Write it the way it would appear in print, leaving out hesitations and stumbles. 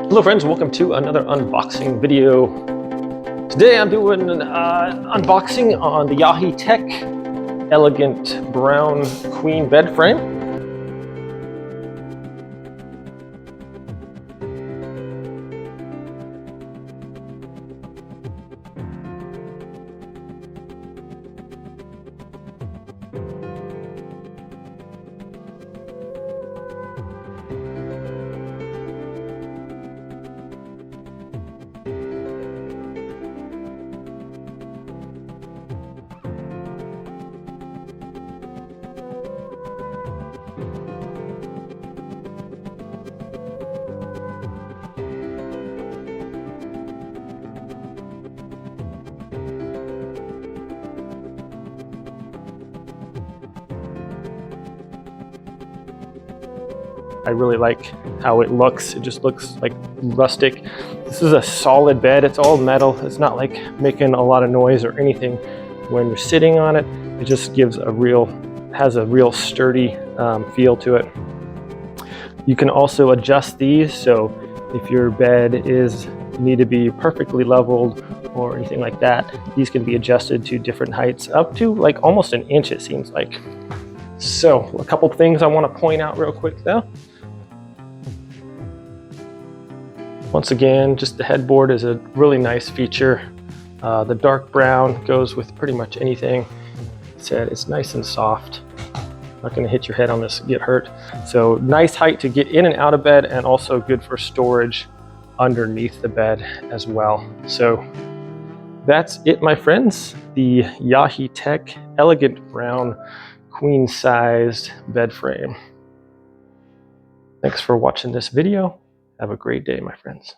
Hello friends, welcome to another unboxing video. Today I'm doing an unboxing on the Yaheetech elegant brown queen bed frame. I really like how it looks. It just looks like rustic. This is a solid bed. It's all metal. It's not like making a lot of noise or anything when you're sitting on it. It just gives has a real sturdy feel to it. You can also adjust these. So if your bed need to be perfectly leveled or anything like that, these can be adjusted to different heights, up to like almost an inch, it seems like. So a couple things I want to point out real quick though. Once again, just the headboard is a really nice feature. The dark brown goes with pretty much anything. It's nice and soft. Not going to hit your head on this, get hurt. So nice height to get in and out of bed, and also good for storage underneath the bed as well. So that's it, my friends. The Yaheetech elegant brown queen-sized bed frame. Thanks for watching this video. Have a great day, my friends.